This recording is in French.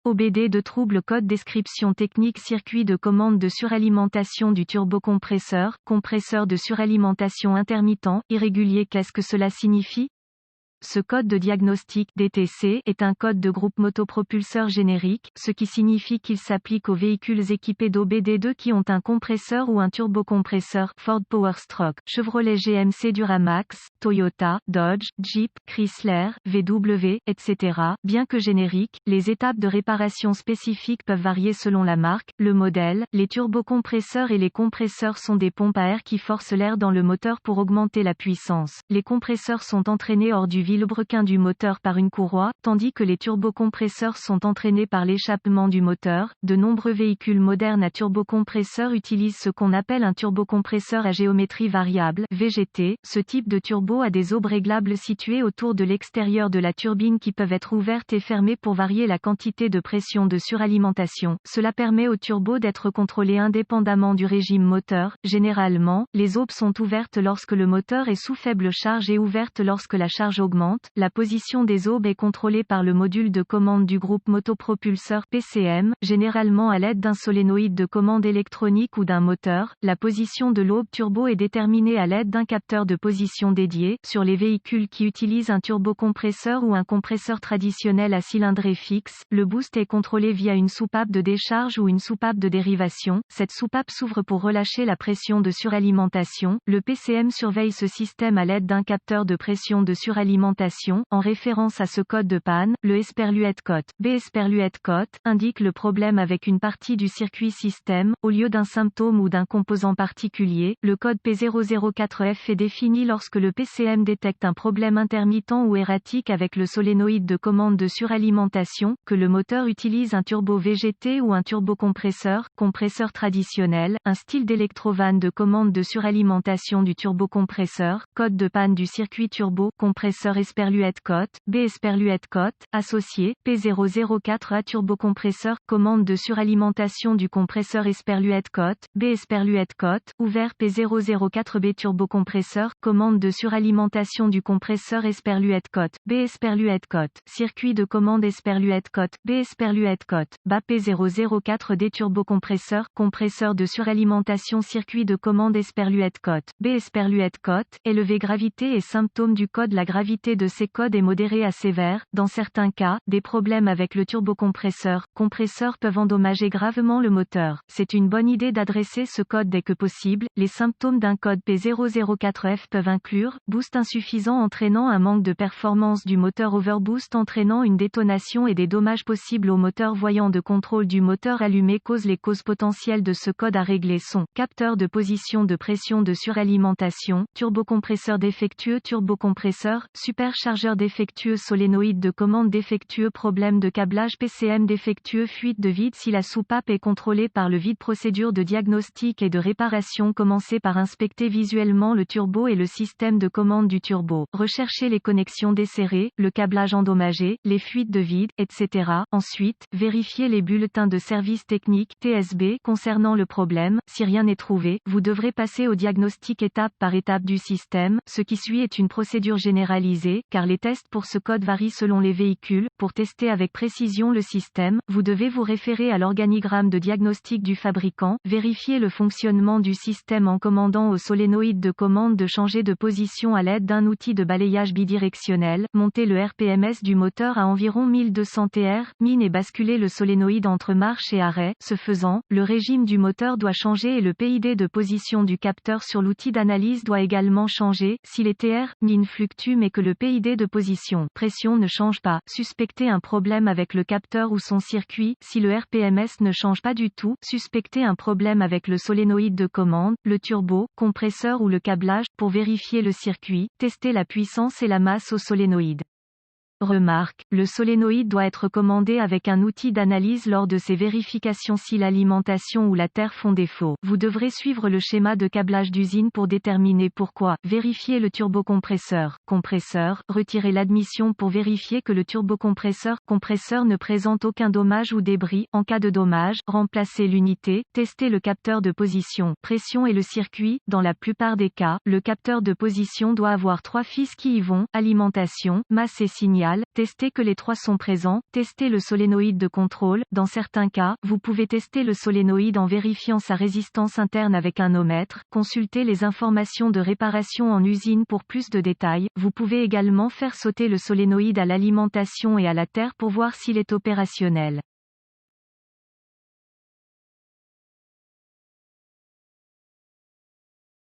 OBD de trouble code description technique circuit de commande de suralimentation du turbocompresseur, compresseur de suralimentation intermittent, irrégulier. Qu'est-ce que cela signifie? Ce code de diagnostic DTC est un code de groupe motopropulseur générique, ce qui signifie qu'il s'applique aux véhicules équipés d'OBD2 qui ont un compresseur ou un turbocompresseur Ford Powerstroke, Chevrolet GMC Duramax, Toyota, Dodge, Jeep, Chrysler, VW, etc. Bien que génériques, les étapes de réparation spécifiques peuvent varier selon la marque, le modèle. Les turbocompresseurs et les compresseurs sont des pompes à air qui forcent l'air dans le moteur pour augmenter la puissance. Les compresseurs sont entraînés hors du vilebrequin du moteur par une courroie, tandis que les turbocompresseurs sont entraînés par l'échappement du moteur. De nombreux véhicules modernes à turbocompresseur utilisent ce qu'on appelle un turbocompresseur à géométrie variable, VGT. Ce type de turbo a des aubes réglables situées autour de l'extérieur de la turbine qui peuvent être ouvertes et fermées pour varier la quantité de pression de suralimentation. Cela permet au turbo d'être contrôlé indépendamment du régime moteur. Généralement, les aubes sont ouvertes lorsque le moteur est sous faible charge et ouvertes lorsque la charge augmente. La position des aubes est contrôlée par le module de commande du groupe motopropulseur PCM, généralement à l'aide d'un solénoïde de commande électronique ou d'un moteur. La position de l'aube turbo est déterminée à l'aide d'un capteur de position dédié. Sur les véhicules qui utilisent un turbocompresseur ou un compresseur traditionnel à cylindrée fixe, le boost est contrôlé via une soupape de décharge ou une soupape de dérivation. Cette soupape s'ouvre pour relâcher la pression de suralimentation. Le PCM surveille ce système à l'aide d'un capteur de pression de suralimentation. En référence à ce code de panne, le Esperluette code B Esperluette code indique le problème avec une partie du circuit système, au lieu d'un symptôme ou d'un composant particulier. Le code P004F est défini lorsque le PCM détecte un problème intermittent ou erratique avec le solénoïde de commande de suralimentation, que le moteur utilise un turbo VGT ou un turbocompresseur, compresseur traditionnel, un style d'électrovanne de commande de suralimentation du turbocompresseur, code de panne du circuit turbo, compresseur Esperluette code, B Esperluette code, associé, P004A turbocompresseur, commande de suralimentation du compresseur Esperluette code, B Esperluette code, ouvert P004B turbocompresseur, commande de suralimentation du compresseur Esperluette code, B Esperluette code, circuit de commande Esperluette code, B Esperluette code, bas P004D turbocompresseur, compresseur de suralimentation circuit de commande Esperluette code, B Esperluette code, élevé gravité et symptômes du code. La gravité de ces codes est modérée à sévère. Dans certains cas, des problèmes avec le turbocompresseur, compresseur peuvent endommager gravement le moteur. C'est une bonne idée d'adresser ce code dès que possible. Les symptômes d'un code P004F peuvent inclure boost insuffisant entraînant un manque de performance du moteur, overboost entraînant une détonation et des dommages possibles au moteur, voyant de contrôle du moteur allumé. Les causes potentielles de ce code à régler sont capteur de position de pression de suralimentation, turbocompresseur défectueux, turbocompresseur, superchargeur défectueux, solénoïde de commande défectueux, problème de câblage PCM défectueux, fuite de vide. Si la soupape est contrôlée par le vide, procédure de diagnostic et de réparation. Commencez par inspecter visuellement le turbo et le système de commande du turbo. Recherchez les connexions desserrées, le câblage endommagé, les fuites de vide, etc. Ensuite, vérifiez les bulletins de service technique TSB concernant le problème. Si rien n'est trouvé, vous devrez passer au diagnostic étape par étape du système. Ce qui suit est une procédure généralisée, car les tests pour ce code varient selon les véhicules. Pour tester avec précision le système, vous devez vous référer à l'organigramme de diagnostic du fabricant, vérifier le fonctionnement du système en commandant au solénoïde de commande de changer de position à l'aide d'un outil de balayage bidirectionnel, monter le RPMS du moteur à environ 1200 TR, min et basculer le solénoïde entre marche et arrêt. Ce faisant, le régime du moteur doit changer et le PID de position du capteur sur l'outil d'analyse doit également changer. Si les TR, min fluctuent mais que le PID de position, pression ne change pas, suspectez un problème avec le capteur ou son circuit. Si le RPMS ne change pas du tout, suspectez un problème avec le solénoïde de commande, le turbo, compresseur ou le câblage. Pour vérifier le circuit, testez la puissance et la masse au solénoïde. Remarque, le solénoïde doit être commandé avec un outil d'analyse lors de ces vérifications. Si l'alimentation ou la terre font défaut, vous devrez suivre le schéma de câblage d'usine pour déterminer pourquoi. Vérifiez le turbocompresseur. Compresseur, retirez l'admission pour vérifier que le turbocompresseur compresseur ne présente aucun dommage ou débris. En cas de dommage, remplacez l'unité. Testez le capteur de position, pression et le circuit. Dans la plupart des cas, le capteur de position doit avoir 3 fils qui y vont: alimentation, masse et signal. égale, testez que les trois sont présents, testez le solénoïde de contrôle, dans certains cas, vous pouvez tester le solénoïde en vérifiant sa résistance interne avec un ohmètre, consultez les informations de réparation en usine pour plus de détails, vous pouvez également faire sauter le solénoïde à l'alimentation et à la terre pour voir s'il est opérationnel.